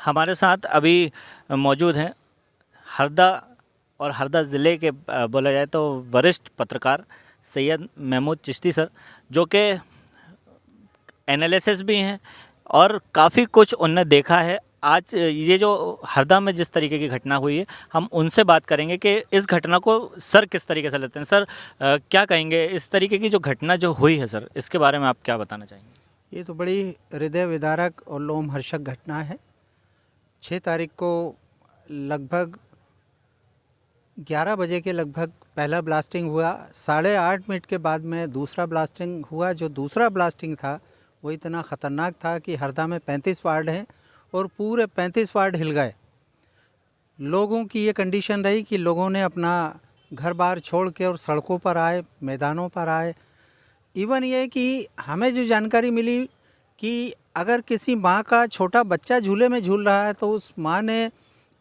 हमारे साथ अभी मौजूद हैं हरदा और हरदा ज़िले के बोला जाए तो वरिष्ठ पत्रकार सैयद महमूद चिश्ती सर, जो कि एनालिसिस भी हैं और काफ़ी कुछ उनने देखा है। आज ये जो हरदा में जिस तरीके की घटना हुई है, हम उनसे बात करेंगे कि इस घटना को सर किस तरीके से लेते हैं। सर, क्या कहेंगे इस तरीके की जो घटना जो हुई है सर, इसके बारे में आप क्या बताना चाहेंगे? ये तो बड़ी हृदय विदारक और लोमहर्षक घटना है। 6 तारीख को लगभग 11 बजे के लगभग पहला ब्लास्टिंग हुआ। 8:30 के बाद में दूसरा ब्लास्टिंग हुआ। जो दूसरा ब्लास्टिंग था वो इतना ख़तरनाक था कि हरदा में 35 वार्ड हैं और पूरे 35 वार्ड हिल गए। लोगों की ये कंडीशन रही कि लोगों ने अपना घर बार छोड़ के और सड़कों पर आए, मैदानों पर आए। इवन ये कि हमें जो जानकारी मिली कि अगर किसी माँ का छोटा बच्चा झूले में झूल रहा है तो उस माँ ने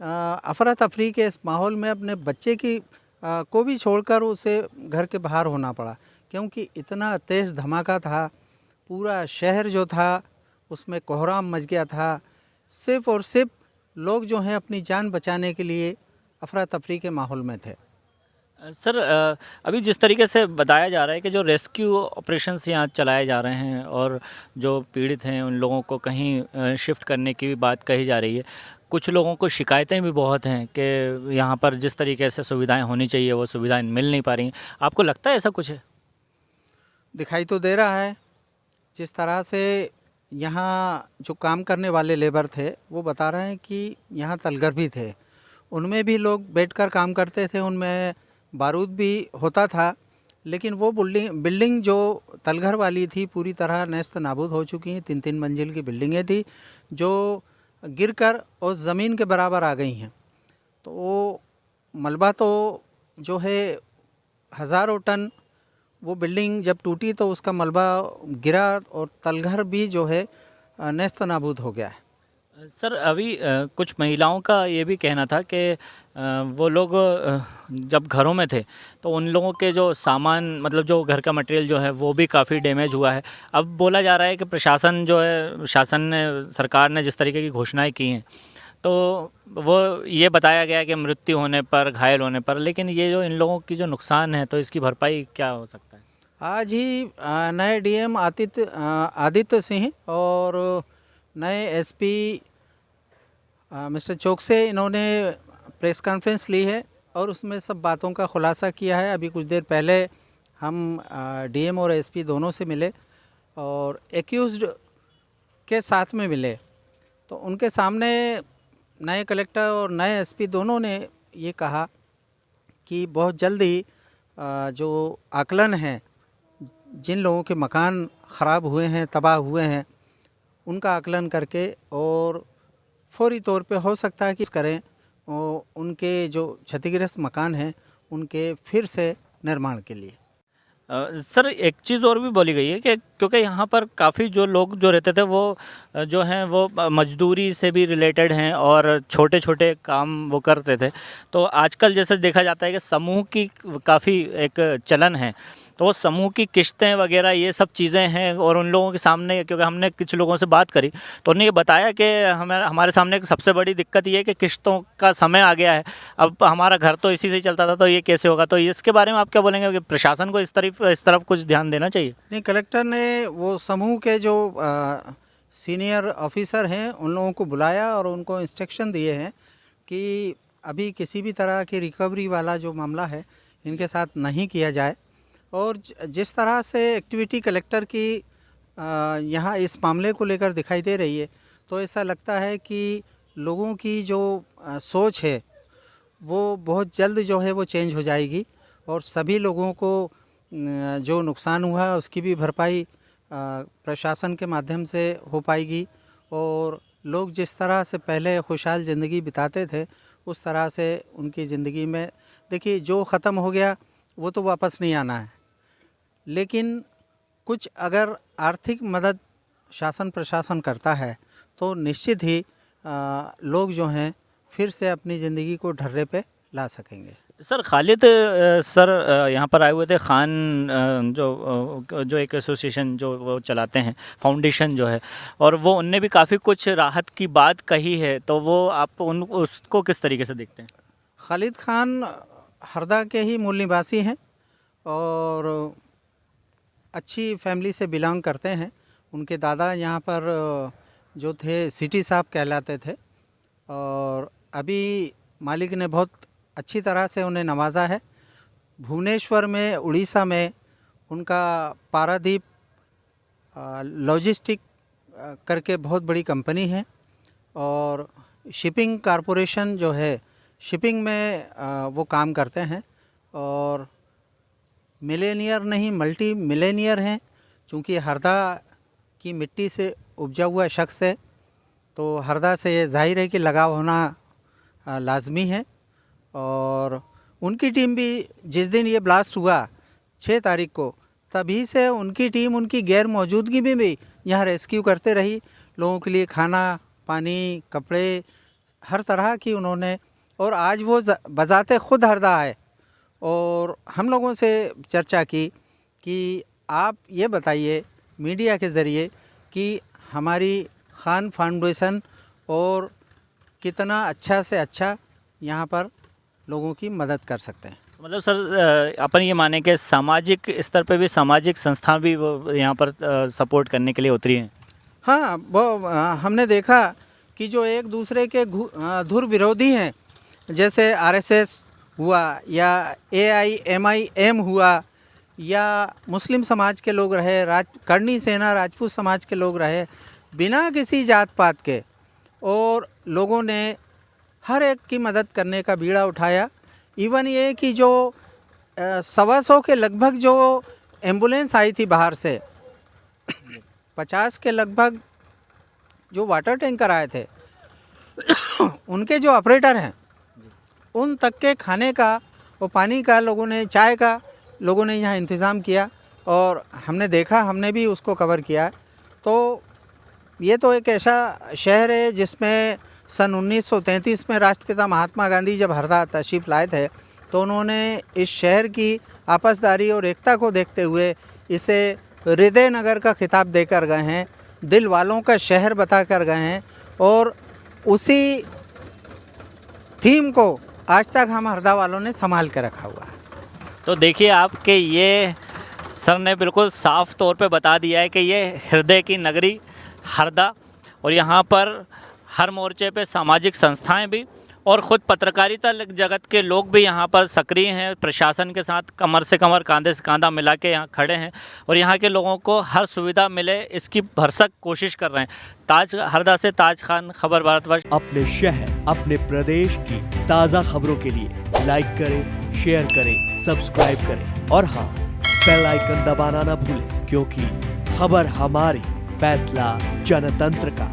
अफरा तफरी के इस माहौल में अपने बच्चे की को भी छोड़कर उसे घर के बाहर होना पड़ा, क्योंकि इतना तेज़ धमाका था। पूरा शहर जो था उसमें कोहराम मच गया था। सिर्फ़ और सिर्फ लोग जो हैं अपनी जान बचाने के लिए अफरा तफरी के माहौल में थे। सर, अभी जिस तरीके से बताया जा रहा है कि जो रेस्क्यू ऑपरेशंस यहाँ चलाए जा रहे हैं और जो पीड़ित हैं उन लोगों को कहीं शिफ्ट करने की भी बात कही जा रही है। कुछ लोगों को शिकायतें भी बहुत हैं कि यहाँ पर जिस तरीके से सुविधाएं होनी चाहिए वो सुविधाएं मिल नहीं पा रही हैं। आपको लगता है ऐसा कुछ है? दिखाई तो दे रहा है। जिस तरह से यहाँ जो काम करने वाले लेबर थे वो बता रहे हैं कि यहाँ तलगर भी थे, उनमें भी लोग बैठकर काम करते थे, उनमें बारूद भी होता था। लेकिन वो बिल्डिंग जो तलघर वाली थी पूरी तरह नेस्त नाबूद हो चुकी हैं। 3-3 मंजिल की बिल्डिंगें थी जो गिरकर उस ज़मीन के बराबर आ गई हैं। तो वो मलबा तो जो है हज़ारों टन, वो बिल्डिंग जब टूटी तो उसका मलबा गिरा और तलघर भी जो है नेस्त नाबूद हो गया है। सर, अभी कुछ महिलाओं का ये भी कहना था कि वो लोग जब घरों में थे तो उन लोगों के जो सामान, मतलब जो घर का मटेरियल जो है वो भी काफ़ी डैमेज हुआ है। अब बोला जा रहा है कि प्रशासन जो है, शासन ने, सरकार ने जिस तरीके की घोषणाएं की हैं तो वो ये बताया गया है कि मृत्यु होने पर, घायल होने पर, लेकिन ये जो इन लोगों की जो नुकसान है तो इसकी भरपाई क्या हो सकता है? आज ही नए डीएम आदित्य सिंह और नए एसपी मिस्टर चौकसे इन्होंने प्रेस कॉन्फ्रेंस ली है और उसमें सब बातों का खुलासा किया है। अभी कुछ देर पहले हम डीएम और एसपी दोनों से मिले और एक्यूज्ड के साथ में मिले, तो उनके सामने नए कलेक्टर और नए एसपी दोनों ने ये कहा कि बहुत जल्दी जो आकलन है, जिन लोगों के मकान ख़राब हुए हैं, तबाह हुए हैं, उनका आकलन करके और फौरी तौर पे हो सकता है कि करें और उनके जो क्षतिग्रस्त मकान हैं उनके फिर से निर्माण के लिए। सर, एक चीज़ और भी बोली गई है कि क्योंकि यहाँ पर काफ़ी जो लोग जो रहते थे वो जो हैं वो मजदूरी से भी रिलेटेड हैं और छोटे-छोटे काम वो करते थे। तो आजकल जैसे देखा जाता है कि समूह की काफ़ी एक चलन है। तो वो समूह की किश्तें वग़ैरह ये सब चीज़ें हैं और उन लोगों के सामने, क्योंकि हमने कुछ लोगों से बात करी तो उन्होंने ये बताया कि हमारे सामने एक सबसे बड़ी दिक्कत ये है कि किश्तों का समय आ गया है। अब हमारा घर तो इसी से ही चलता था तो ये कैसे होगा? तो इसके बारे में आप क्या बोलेंगे कि प्रशासन को इस तरफ कुछ ध्यान देना चाहिए? नहीं, कलेक्टर ने वो समूह के जो सीनियर ऑफिसर हैं उन लोगों को बुलाया और उनको इंस्ट्रक्शन दिए हैं कि अभी किसी भी तरह की रिकवरी वाला जो मामला है इनके साथ नहीं किया जाए। और जिस तरह से एक्टिविटी कलेक्टर की यहाँ इस मामले को लेकर दिखाई दे रही है, तो ऐसा लगता है कि लोगों की जो सोच है वो बहुत जल्द जो है वो चेंज हो जाएगी और सभी लोगों को जो नुकसान हुआ है उसकी भी भरपाई प्रशासन के माध्यम से हो पाएगी। और लोग जिस तरह से पहले खुशहाल ज़िंदगी बिताते थे उस तरह से उनकी ज़िंदगी में, देखिए, जो ख़त्म हो गया वो तो वापस नहीं आना है, लेकिन कुछ अगर आर्थिक मदद शासन प्रशासन करता है तो निश्चित ही लोग जो हैं फिर से अपनी ज़िंदगी को ढर्रे पे ला सकेंगे। सर खालिद सर यहाँ पर आए हुए थे खान जो एक एसोसिएशन जो वो चलाते हैं फाउंडेशन जो है, और वो उनने भी काफ़ी कुछ राहत की बात कही है, तो वो आप उन उसको किस तरीके से देखते हैं? खालिद खान हरदा के ही मूल निवासी हैं और अच्छी फैमिली से बिलोंग करते हैं। उनके दादा यहाँ पर जो थे सिटी साहब कहलाते थे और अभी मालिक ने बहुत अच्छी तरह से उन्हें नवाजा है। भुवनेश्वर में उड़ीसा में उनका पारादीप लॉजिस्टिक करके बहुत बड़ी कंपनी है और शिपिंग कॉरपोरेशन जो है शिपिंग में वो काम करते हैं और मिलेनियर नहीं मल्टी मिलेनियर हैं। चूँकि हरदा की मिट्टी से उपजा हुआ शख्स है तो हरदा से ये जाहिर है कि लगाव होना लाजमी है। और उनकी टीम भी जिस दिन ये ब्लास्ट हुआ 6 तारीख को, तभी से उनकी टीम उनकी गैर मौजूदगी में भी यहाँ रेस्क्यू करते रही। लोगों के लिए खाना पानी कपड़े हर तरह की उन्होंने, और आज वो बजाते खुद हरदा है और हम लोगों से चर्चा की कि आप ये बताइए मीडिया के ज़रिए कि हमारी खान फाउंडेशन और कितना अच्छा से अच्छा यहाँ पर लोगों की मदद कर सकते हैं। मतलब सर अपन ये माने कि सामाजिक स्तर पे भी सामाजिक संस्था भी वो यहाँ पर सपोर्ट करने के लिए उतरी हैं। हाँ, वो हमने देखा कि जो एक दूसरे के धुर विरोधी हैं, जैसे आरएसएस हुआ या AIMIM हुआ या मुस्लिम समाज के लोग रहे, करनी सेना राजपूत समाज के लोग रहे, बिना किसी जात पात के, और लोगों ने हर एक की मदद करने का बीड़ा उठाया। इवन ये कि जो 125 के लगभग जो एम्बुलेंस आई थी बाहर से, 50 के लगभग जो वाटर टैंकर आए थे उनके जो ऑपरेटर हैं उन तक के खाने का और पानी का लोगों ने, चाय का लोगों ने यहाँ इंतज़ाम किया और हमने देखा, हमने भी उसको कवर किया। तो ये तो एक ऐसा शहर है जिसमें सन 1933 में राष्ट्रपिता महात्मा गांधी जब हरदा तशरीफ़ लाए थे तो उन्होंने इस शहर की आपसदारी और एकता को देखते हुए इसे हृदय नगर का खिताब देकर गए हैं, दिल वालों का शहर बता कर गए हैं, और उसी थीम को आज तक हम हरदा वालों ने संभाल के रखा हुआ है। तो देखिए आपके ये सर ने बिल्कुल साफ तौर पे बता दिया है कि ये हृदय की नगरी हरदा, और यहाँ पर हर मोर्चे पे सामाजिक संस्थाएं भी और ख़ुद पत्रकारिता जगत के लोग भी यहाँ पर सक्रिय हैं, प्रशासन के साथ कमर से कमर कांधे से कांधा मिला के यहाँ खड़े हैं और यहाँ के लोगों को हर सुविधा मिले इसकी भरसक कोशिश कर रहे हैं। हरदा से ताज खान, खबर भारतवर्ष। अपने शहर अपने प्रदेश की ताज़ा खबरों के लिए लाइक करें, शेयर करें, सब्सक्राइब करें और हाँ, बेल आइकन दबाना ना भूलें, क्योंकि खबर हमारी, फैसला जनतंत्र का।